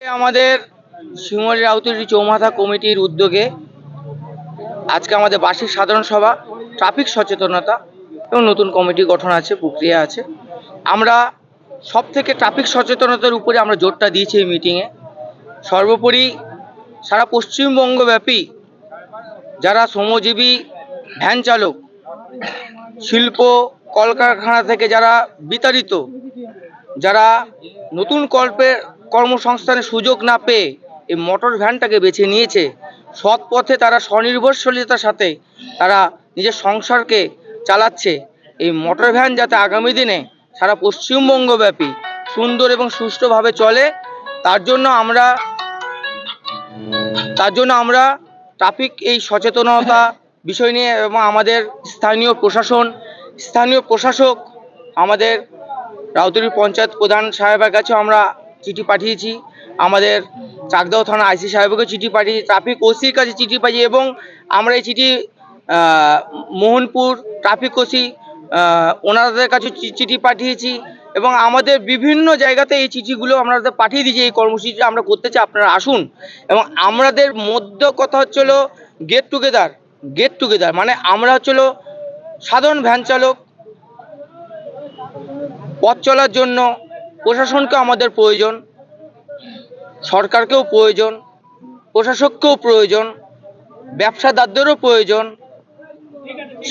আমাদের শিমুলী রাউতরি চৌমাথা কমিটির উদ্যোগে আজকে আমাদের বার্ষিক সাধারণ সভা, ট্রাফিক সচেতনতা এবং নতুন কমিটি গঠন আছে, প্রক্রিয়া আছে। আমরা সব থেকে ট্রাফিক সচেতনতার উপরে আমরা জোরটা দিয়েছি এই মিটিংয়ে। সর্বোপরি সারা পশ্চিমবঙ্গব্যাপী যারা শ্রমজীবী ভ্যান চালক, শিল্প কলকারখানা থেকে যারা বিতাড়িত, যারা নতুন কর্মসংস্থানের সুযোগ না পেয়ে এই মোটর ভ্যানটাকে বেছে নিয়েছে, সৎ পথে তারা স্বনির্ভরশীলতার সাথে তারা নিজের সংসারকে চালাচ্ছে, এই মোটর ভ্যান যাতে আগামী দিনে সারা পশ্চিমবঙ্গব্যাপী সুন্দর এবং সুষ্ঠুভাবে চলে, তার জন্য আমরা ট্রাফিক এই সচেতনতা বিষয় নিয়ে এবং আমাদের স্থানীয় প্রশাসক আমাদের রাউতরি পঞ্চায়েত প্রধান সাহেবের কাছে আমরা চিঠি পাঠিয়েছি, আমাদের চাকদাহ থানা আইসি সাহেবকে চিঠি পাঠিয়েছি, ট্রাফিক ওসির কাছে চিঠি পাঠিয়েছি এবং আমরা এই চিঠি মোহনপুর ট্রাফিক ওসি ওনাদের কাছে চিঠি পাঠিয়েছি এবং আমাদের বিভিন্ন জায়গাতে এই চিঠিগুলো আমরা পাঠিয়ে দিয়েছি। এই কর্মসূচিটা আমরা করতে চাই, আপনারা আসুন। এবং আমাদের মধ্যে কথা হচ্ছিল গেট টুগেদার মানে আমরা হচ্ছিল সাধারণ ভ্যান চালক, পথ চলার জন্য প্রশাসনকে আমাদের প্রয়োজন, সরকারকেও প্রয়োজন, প্রশাসককেও প্রয়োজন, ব্যবসাদারদেরও প্রয়োজন,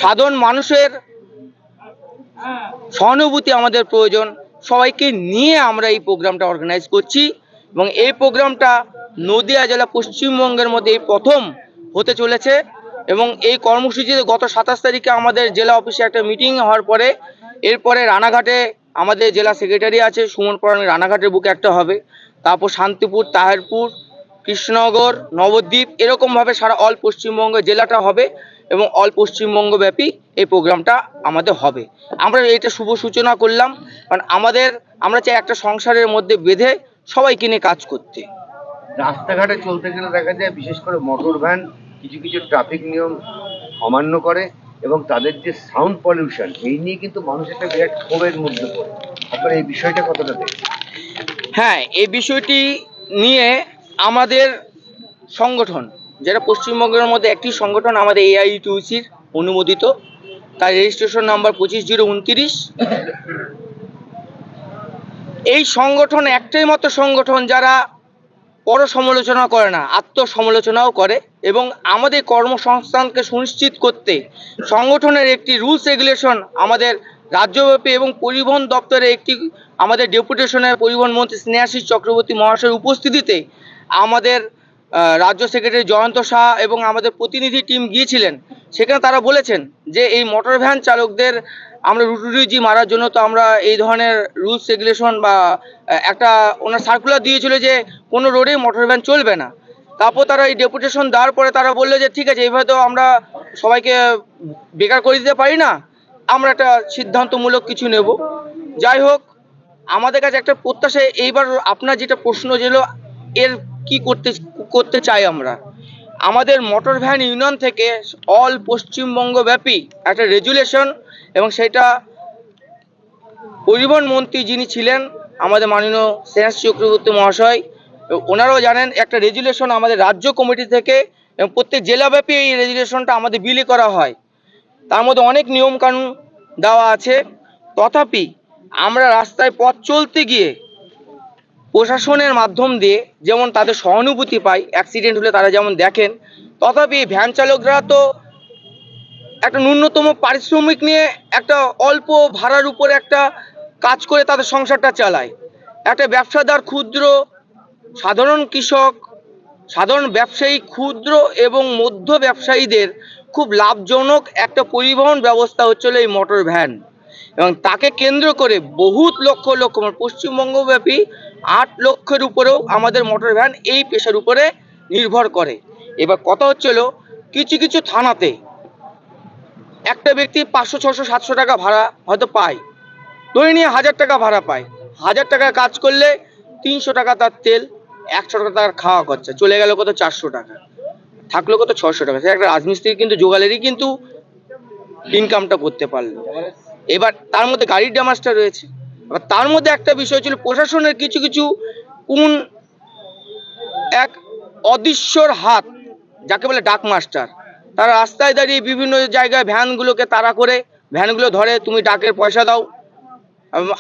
সাধারণ মানুষের সহানুভূতি আমাদের প্রয়োজন। সবাইকে নিয়ে আমরা এই প্রোগ্রামটা অর্গানাইজ করছি এবং এই প্রোগ্রামটা নদিয়া জেলা পশ্চিমবঙ্গের মধ্যে এই প্রথম হতে চলেছে। এবং এই কর্মসূচিতে গত 27 তারিখে আমাদের জেলা অফিসে একটা মিটিং হওয়ার পরে এরপরে রানাঘাটে আমাদের জেলা সেক্রেটারি আছে সুমন পরাণী, রানাঘাটের বুকে একটা হবে, তারপর শান্তিপুর, তাহেরপুর, কৃষ্ণনগর, নবদ্বীপ, এরকমভাবে সারা অল পশ্চিমবঙ্গ জেলাটা হবে এবং অল পশ্চিমবঙ্গব্যাপী এই প্রোগ্রামটা আমাদের হবে। আমরা এটা শুভ সূচনা করলাম, কারণ আমরা চাই একটা সংসারের মধ্যে বেঁধে সবাইকে নিয়ে কাজ করতে। রাস্তাঘাটে চলতে গেলে দেখা যায় বিশেষ করে মোটর ভ্যান কিছু ট্রাফিক নিয়ম অমান্য করে এবং তাদের যে সাউন্ড পলিউশন, এই নিয়ে কিন্তু মানুষ একটা বিরাট ক্ষোভের মধ্যে পড়ে। আপনার এই বিষয়টা কতটা দেখেন? হ্যাঁ, এই বিষয়টি নিয়ে আমাদের সংগঠন, যেটা পশ্চিমবঙ্গের মধ্যে একটি সংগঠন আমাদের AIUTC অনুমোদিত, তার রেজিস্ট্রেশন নাম্বার 25/029। এই সংগঠন একটাই মাত্র সংগঠন যারা পর সমালোচনা করে না, আত্মসমালোচনাও করে এবং আমাদের কর্মসংস্থানকে সুনিশ্চিত করতে সংগঠনের একটি রুলস রেগুলেশন আমাদের রাজ্যব্যাপী এবং পরিবহন দপ্তরে একটি আমাদের ডেপুটেশনের পরিবহন মন্ত্রী স্নেহাশিস চক্রবর্তী মহাশয়ের উপস্থিতিতে আমাদের রাজ্য সেক্রেটারি জয়ন্ত শাহ এবং আমাদের প্রতিনিধি টিম গিয়েছিলেন। সেখানে তারা বলেছেন যে এই মোটর ভ্যান চালকদের আমরা রুটি মারার জন্য তো আমরা এই ধরনের রুলস রেগুলেশন বা একটা ওনার সার্কুলার দিয়েছিল যে কোনো রোডে মোটর ভ্যান চলবে না। তারপর তারা এই ডেপুটেশন দেওয়ার পরে তারা বললো যে ঠিক আছে, এইভাবে তো আমরা সবাইকে বেকার করে দিতে পারি না, আমরা একটা সিদ্ধান্তমূলক কিছু নেব। যাই হোক, আমাদের কাছে একটা প্রত্যাশা, এইবার আপনার যেটা প্রশ্ন ছিল এর কি করতে চাই আমরা, আমাদের মোটর ভ্যান ইউনিয়ন থেকে অল পশ্চিমবঙ্গব্যাপী একটা রেজুলেশন এবং সেটা পরিবহন মন্ত্রী যিনি ছিলেন আমাদের মাননীয় স্নেহাশিস চক্রবর্তী মহাশয়, ওনারাও জানেন, একটা রেজুলেশন আমাদের রাজ্য কমিটি থেকে এবং প্রত্যেক জেলাব্যাপী এই রেজুলেশনটা আমাদের বিলি করা হয়। তার মধ্যে অনেক নিয়মকানুন দেওয়া আছে, তথাপি আমরা রাস্তায় পথ চলতে গিয়ে প্রশাসনের মাধ্যম দিয়ে যেমন তাদের সহানুভূতি পাই, অ্যাক্সিডেন্ট হলে তারা যেমন দেখেন, তথাপি ভ্যান চালকরা তো একটা ন্যূনতম পারিশ্রমিক নিয়ে একটা অল্প ভাড়ার উপরে একটা কাজ করে তাদের সংসারটা চালায়। একটা ব্যবসাদার, ক্ষুদ্র সাধারণ কৃষক, সাধারণ ব্যবসায়ী, ক্ষুদ্র এবং মধ্য ব্যবসায়ীদের খুব লাভজনক একটা পরিবহন ব্যবস্থা হচ্ছিল এই মোটর ভ্যান এবং তাকে কেন্দ্র করে বহুত লক্ষ পশ্চিমবঙ্গব্যাপী 8 লক্ষের উপরেও আমাদের মোটর ভ্যান এই পেশার উপরে নির্ভর করে। এবার কথা হচ্ছিল কিছু থানাতে একটা ব্যক্তি 500, 600, 700 টাকা ভাড়া হয়তো পায়, ধরে নিয়ে 1000 টাকা ভাড়া পায়। 1000 টাকা কাজ করলে 300 টাকা তার তেল, 100 টাকা তার খাওয়া খরচা, চলে গেল কত 400 টাকা, থাকলো কত 600 টাকা। সে একটা রাজমিস্ত্রি কিন্তু জোগালেরই কিন্তু ইনকামটা করতে পারলো। এবার তার মধ্যে গাড়ির ড্যামেজটা রয়েছে। এবার তার মধ্যে একটা বিষয় ছিল প্রশাসনের কিছু কোন এক অদৃশ্যর হাত, যাকে বলে ডাক মাস্টার, তারা রাস্তায় দাঁড়িয়ে বিভিন্ন জায়গায় ভ্যানগুলোকে তাড়া করে ভ্যানগুলো ধরে, তুমি ডাকের পয়সা দাও।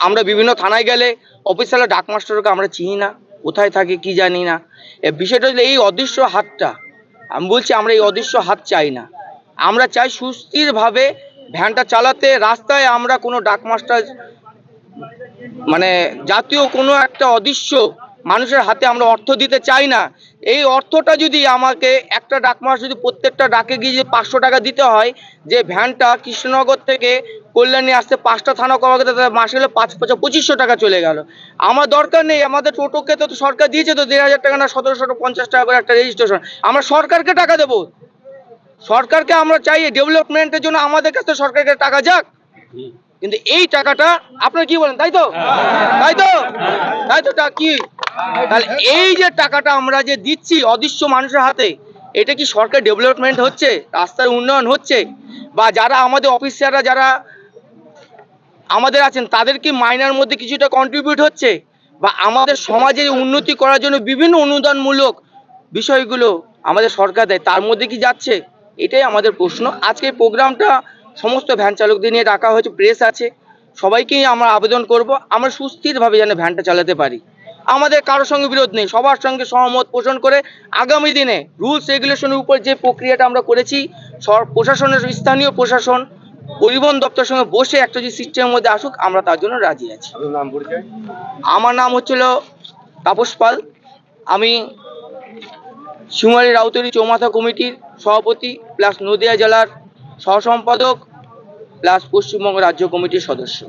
আমরা বিভিন্ন থানায় গেলে অফিসাররা ডাক মাস্টারকে আমরা চিনি না, কোথায় থাকে কি জানি না। বিষয়টা হলো এই অদৃশ্য হাতটা, আমি বলছি আমরা এই অদৃশ্য হাত চাই না। আমরা চাই সুস্থিরভাবে ভ্যানটা চালাতে। রাস্তায় আমরা কোনো ডাক মাস্টার মানে জাতীয় কোনো একটা অদৃশ্য মানুষের হাতে আমরা অর্থ দিতে চাই না। এই অর্থটা যদি আমাকে একটা ডাক মাস্টার যদি প্রত্যেকটা ডাকে গিয়ে যে 500 টাকা দিতে হয়, যে ভ্যানটা কৃষ্ণনগর থেকে কল্যাণী আসতে 5টা থানা করা গেলে মাসে গেলে 2500 টাকা চলে গেল। আমার দরকার নেই, আমাদের টোটোকে তো সরকার দিয়েছে তো 1500 টাকা না 1750 টাকা করে একটা রেজিস্ট্রেশন, আমরা সরকারকে টাকা দেবো। সরকারকে আমরা চাই ডেভেলপমেন্টের জন্য আমাদের কাছে সরকারকে টাকা যাক, কিন্তু এই টাকাটা আপনারা কি বলেন, তাই তো? তাই তো? তাই তো? কি তাহলে এই যে টাকাটা আমরা যে দিচ্ছি অদৃশ্য মানুষের হাতে, এটা কি সরকার ডেভেলপমেন্ট হচ্ছে, রাস্তার উন্নয়ন হচ্ছে, বা যারা আমাদের অফিসাররা যারা আমাদের আছেন তাদের কি মাইনার মধ্যে কিছুটা কন্ট্রিবিউট হচ্ছে, বা আমাদের সমাজের উন্নতি করার জন্য বিভিন্ন অনুদানমূলক বিষয়গুলো আমাদের সরকার দেয়, তার মধ্যে কি যাচ্ছে? এটাই আমাদের প্রশ্ন। আজকে প্রোগ্রামটা সমস্ত ভ্যান চালকদের নিয়ে ডাকা হয়েছে, প্রেস আছে, সবাইকেই আমরা আবেদন করব আমরা সুস্থিরভাবে যেন ভ্যানটা চালাতে পারি। আমাদের কারোর সঙ্গে বিরোধ নেই, সবার সঙ্গে সহমত পোষণ করে আগামী দিনে রুলস রেগুলেশনের উপর যে প্রক্রিয়াটা আমরা করেছি, প্রশাসনের স্থানীয় প্রশাসন পরিবহন দপ্তরের সঙ্গে বসে একটা যে সিস্টেমের মধ্যে আসুক, আমরা তার জন্য রাজি আছি। আপনার নাম পরিচয়? আমার নাম হচ্ছিল তাপস পাল, আমি শিমুয়ারি রাউতরি চৌমাথা কমিটির সভাপতি প্লাস নদিয়া জেলার সহসম্পাদক প্লাস পশ্চিমবঙ্গ রাজ্য কমিটির সদস্য।